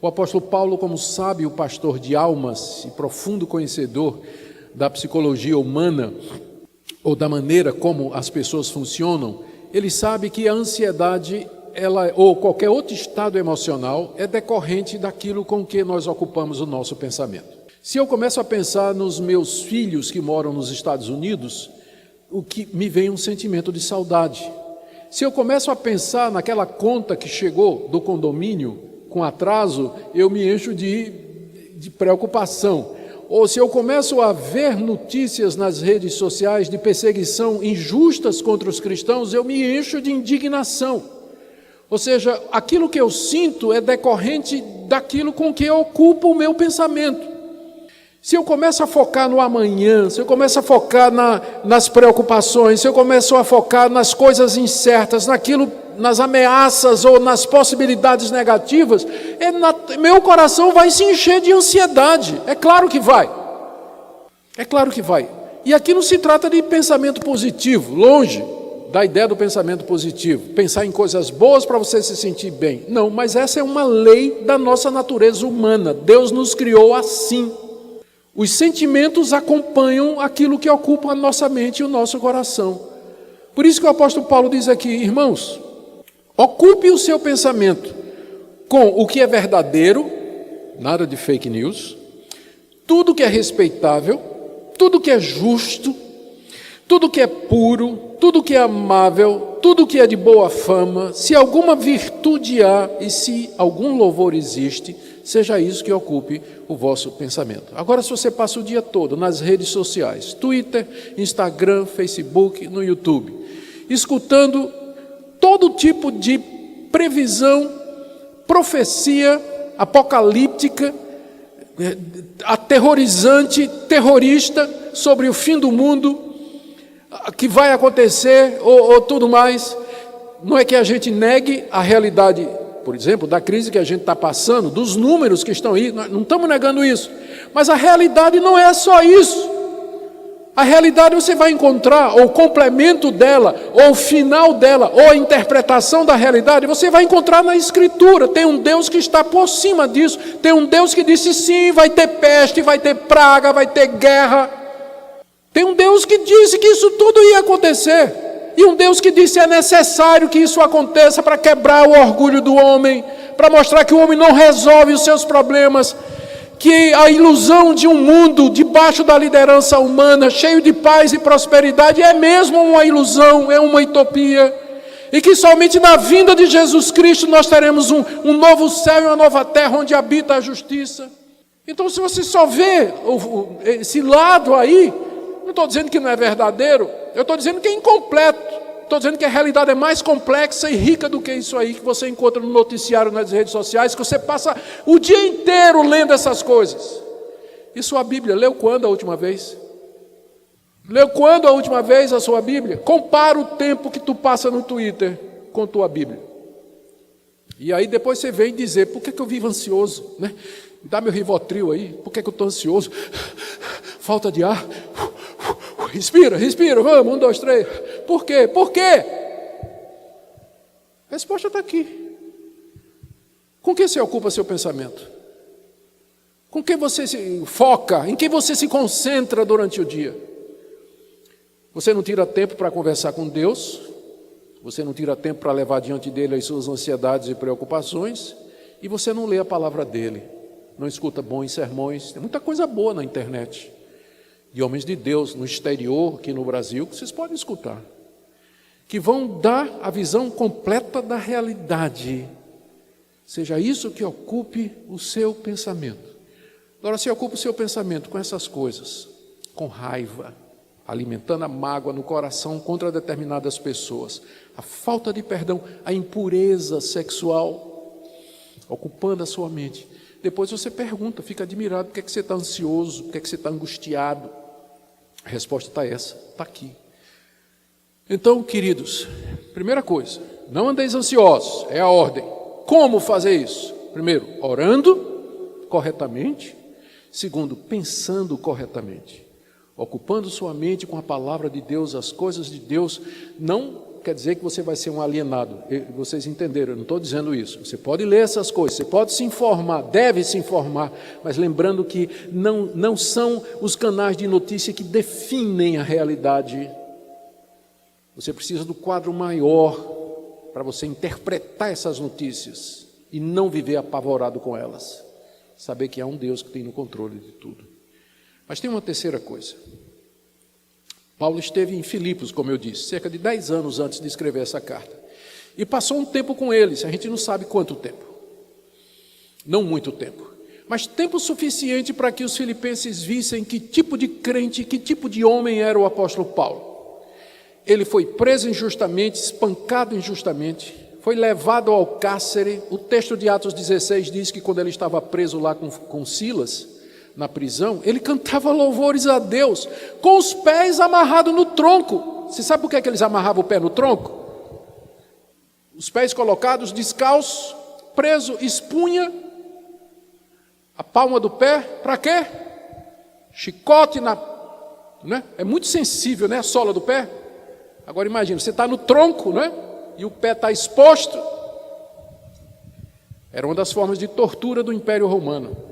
O apóstolo Paulo, como sábio pastor de almas e profundo conhecedor da psicologia humana, ou da maneira como as pessoas funcionam, ele sabe que a ansiedade, ou qualquer outro estado emocional, é decorrente daquilo com que nós ocupamos o nosso pensamento. Se eu começo a pensar nos meus filhos que moram nos Estados Unidos, o que me vem um sentimento de saudade. Se eu começo a pensar naquela conta que chegou do condomínio com atraso, eu me encho de preocupação. Ou se eu começo a ver notícias nas redes sociais de perseguição injustas contra os cristãos, eu me encho de indignação. Ou seja, aquilo que eu sinto é decorrente daquilo com que ocupa o meu pensamento. Se eu começo a focar no amanhã, se eu começo a focar nas preocupações, se eu começo a focar nas coisas incertas, nas ameaças ou nas possibilidades negativas, meu coração vai se encher de ansiedade. É claro que vai. É claro que vai. E aqui não se trata de pensamento positivo, longe da ideia do pensamento positivo. Pensar em coisas boas para você se sentir bem. Não, mas essa é uma lei da nossa natureza humana. Deus nos criou assim. Os sentimentos acompanham aquilo que ocupa a nossa mente e o nosso coração. Por isso que o apóstolo Paulo diz aqui, irmãos, ocupe o seu pensamento com o que é verdadeiro, nada de fake news, tudo que é respeitável, tudo que é justo, tudo que é puro, tudo que é amável, tudo que é de boa fama, se alguma virtude há e se algum louvor existe, seja isso que ocupe o vosso pensamento. Agora, se você passa o dia todo nas redes sociais, Twitter, Instagram, Facebook, no YouTube, escutando todo tipo de previsão, profecia apocalíptica, aterrorizante, terrorista sobre o fim do mundo, que vai acontecer ou tudo mais, não é que a gente negue a realidade, por exemplo, da crise que a gente está passando, dos números que estão aí, nós não estamos negando isso, mas a realidade não é só isso. A realidade você vai encontrar, ou o complemento dela, ou o final dela, ou a interpretação da realidade, você vai encontrar na Escritura. Tem um Deus que está por cima disso, tem um Deus que disse sim, vai ter peste, vai ter praga, vai ter guerra. Tem um Deus que disse que isso tudo ia acontecer. E um Deus que disse é necessário que isso aconteça para quebrar o orgulho do homem, para mostrar que o homem não resolve os seus problemas, que a ilusão de um mundo debaixo da liderança humana, cheio de paz e prosperidade, é mesmo uma ilusão, é uma utopia, e que somente na vinda de Jesus Cristo nós teremos um novo céu e uma nova terra onde habita a justiça. Então, se você só vê esse lado aí, não estou dizendo que não é verdadeiro, eu estou dizendo que é incompleto, estou dizendo que a realidade é mais complexa e rica do que isso aí que você encontra no noticiário, nas redes sociais, que você passa o dia inteiro lendo essas coisas. E sua Bíblia, leu quando a última vez? Leu quando a última vez a sua Bíblia? Compara o tempo que tu passa no Twitter com tua Bíblia. E aí depois você vem dizer, por que eu vivo ansioso? Né? Dá meu Rivotril aí, por que eu estou ansioso? Falta de ar. Respira, vamos, 1, 2, 3. Por quê? Por quê? A resposta está aqui. Com que você ocupa seu pensamento? Com que você se foca? Em que você se concentra durante o dia? Você não tira tempo para conversar com Deus, você não tira tempo para levar diante dele as suas ansiedades e preocupações, e você não lê a palavra dele, não escuta bons sermões. Tem muita coisa boa na internet, de homens de Deus no exterior, aqui no Brasil, que vocês podem escutar, que vão dar a visão completa da realidade. Seja isso que ocupe o seu pensamento. Agora, se ocupa o seu pensamento com essas coisas, com raiva, alimentando a mágoa no coração contra determinadas pessoas, a falta de perdão, a impureza sexual, ocupando a sua mente. Depois você pergunta, fica admirado, por que você está ansioso, por que você está angustiado? A resposta está essa, está aqui. Então, queridos, primeira coisa, não andeis ansiosos, é a ordem. Como fazer isso? Primeiro, orando corretamente. Segundo, pensando corretamente. Ocupando sua mente com a palavra de Deus, as coisas de Deus, não quer dizer que você vai ser um alienado. Vocês entenderam, eu não estou dizendo isso. Você pode ler essas coisas, você pode se informar, deve se informar, mas lembrando que não são os canais de notícia que definem a realidade. Você precisa do quadro maior para você interpretar essas notícias e não viver apavorado com elas. Saber que há um Deus que tem no controle de tudo. Mas tem uma terceira coisa. Paulo esteve em Filipos, como eu disse, cerca de 10 anos antes de escrever essa carta. E passou um tempo com eles, a gente não sabe quanto tempo. Não muito tempo. Mas tempo suficiente para que os filipenses vissem que tipo de crente, que tipo de homem era o apóstolo Paulo. Ele foi preso injustamente, espancado injustamente, foi levado ao cárcere. O texto de Atos 16 diz que quando ele estava preso lá com Silas, na prisão, ele cantava louvores a Deus, com os pés amarrados no tronco. Você sabe por que eles amarravam o pé no tronco? Os pés colocados, descalços, preso, espunha, a palma do pé, para quê? Chicote né? É muito sensível, né? A sola do pé. Agora imagina, você está no tronco, né? E o pé está exposto. Era uma das formas de tortura do Império Romano.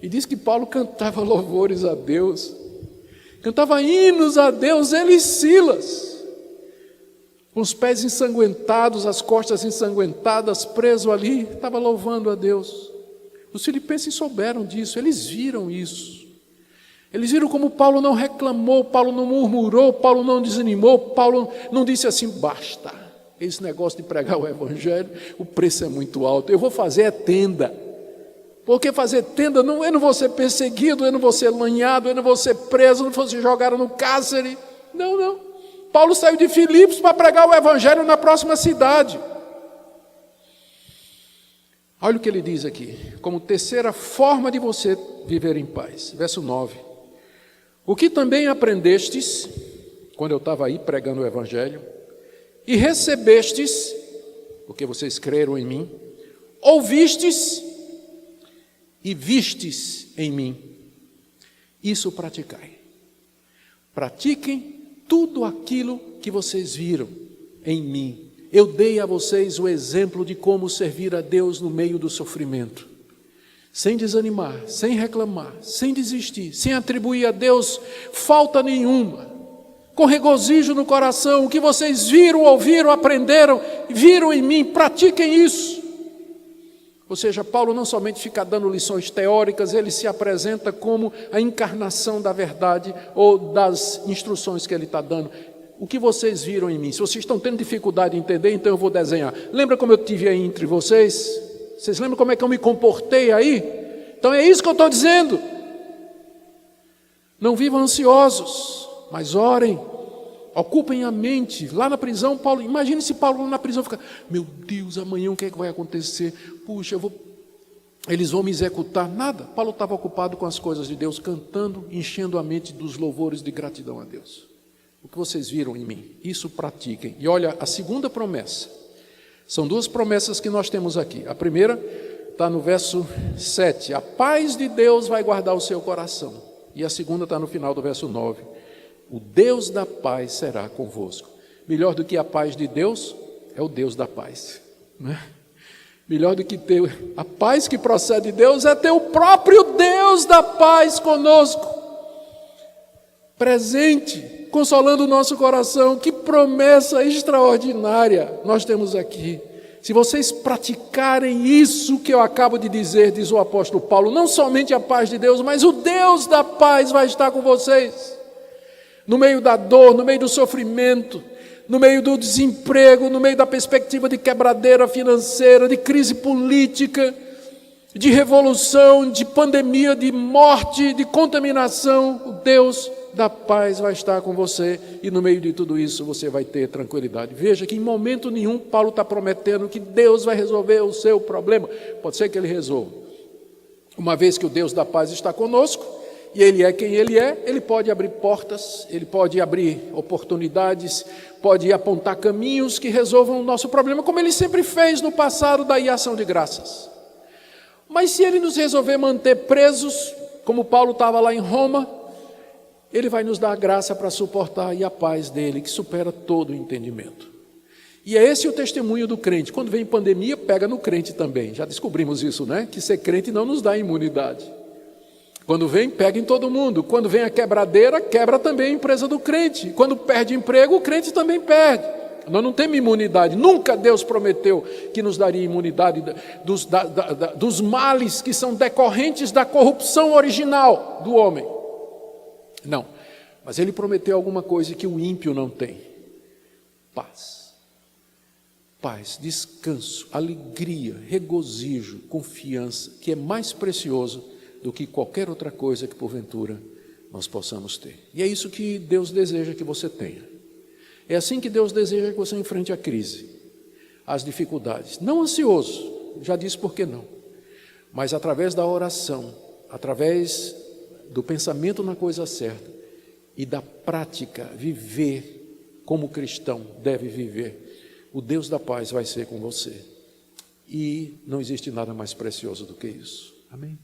E diz que Paulo cantava louvores a Deus, cantava hinos a Deus, ele e Silas, com os pés ensanguentados, as costas ensanguentadas, preso ali, estava louvando a Deus. Os filipenses souberam disso, eles viram isso. Eles viram como Paulo não reclamou, Paulo não murmurou, Paulo não desanimou, Paulo não disse assim, basta, esse negócio de pregar o evangelho, o preço é muito alto, eu vou fazer tenda. Porque fazer tenda, eu não vou ser perseguido, eu não vou ser lanhado, eu não vou ser preso, eu não vou ser jogado no cárcere. Não. Paulo saiu de Filipos para pregar o evangelho na próxima cidade. Olha o que ele diz aqui, como terceira forma de você viver em paz. Verso 9. O que também aprendestes, quando eu estava aí pregando o evangelho, e recebestes, porque vocês creram em mim, ouvistes e vistes em mim, isso praticai. Pratiquem tudo aquilo que vocês viram em mim. Eu dei a vocês o exemplo de como servir a Deus no meio do sofrimento. Sem desanimar, sem reclamar, sem desistir, sem atribuir a Deus falta nenhuma. Com regozijo no coração, o que vocês viram, ouviram, aprenderam, viram em mim, pratiquem isso. Ou seja, Paulo não somente fica dando lições teóricas, ele se apresenta como a encarnação da verdade ou das instruções que ele está dando. O que vocês viram em mim? Se vocês estão tendo dificuldade de entender, então eu vou desenhar. Lembra como eu tive aí entre vocês? Vocês lembram como é que eu me comportei aí? Então é isso que eu estou dizendo. Não vivam ansiosos, mas orem. Ocupem a mente. Lá na prisão, Paulo, imagine se Paulo lá na prisão fica, meu Deus, amanhã o que é que vai acontecer? Puxa, eles vão me executar. Nada. Paulo estava ocupado com as coisas de Deus, cantando, enchendo a mente dos louvores de gratidão a Deus. O que vocês viram em mim, isso pratiquem. E olha, a segunda promessa, são duas promessas que nós temos aqui. A primeira está no verso 7, a paz de Deus vai guardar o seu coração. E a segunda está no final do verso 9. O Deus da paz será convosco. Melhor do que a paz de Deus é o Deus da paz, né? Melhor do que ter a paz que procede de Deus é ter o próprio Deus da paz conosco, presente, consolando o nosso coração. Que promessa extraordinária nós temos aqui. Se vocês praticarem isso que eu acabo de dizer, diz o apóstolo Paulo, não somente a paz de Deus, mas o Deus da paz vai estar com vocês. No meio da dor, no meio do sofrimento, no meio do desemprego, no meio da perspectiva de quebradeira financeira, de crise política, de revolução, de pandemia, de morte, de contaminação, o Deus da paz vai estar com você e no meio de tudo isso você vai ter tranquilidade. Veja que em momento nenhum Paulo está prometendo que Deus vai resolver o seu problema. Pode ser que ele resolva. Uma vez que o Deus da paz está conosco, e Ele é quem Ele é, Ele pode abrir portas, Ele pode abrir oportunidades, pode apontar caminhos que resolvam o nosso problema, como Ele sempre fez no passado, daí a ação de graças. Mas se Ele nos resolver manter presos, como Paulo estava lá em Roma, Ele vai nos dar a graça para suportar e a paz dEle, que supera todo o entendimento. E é esse o testemunho do crente. Quando vem pandemia, pega no crente também. Já descobrimos isso, né? Que ser crente não nos dá imunidade. Quando vem, pega em todo mundo. Quando vem a quebradeira, quebra também a empresa do crente. Quando perde emprego, o crente também perde. Nós não temos imunidade. Nunca Deus prometeu que nos daria imunidade dos males que são decorrentes da corrupção original do homem. Não. Mas Ele prometeu alguma coisa que o ímpio não tem. Paz. Paz, descanso, alegria, regozijo, confiança, que é mais precioso do que qualquer outra coisa que porventura nós possamos ter. E é isso que Deus deseja que você tenha. É assim que Deus deseja que você enfrente a crise, as dificuldades. Não ansioso, já disse por que não. Mas através da oração, através do pensamento na coisa certa e da prática, viver como cristão deve viver, o Deus da paz vai ser com você. E não existe nada mais precioso do que isso. Amém?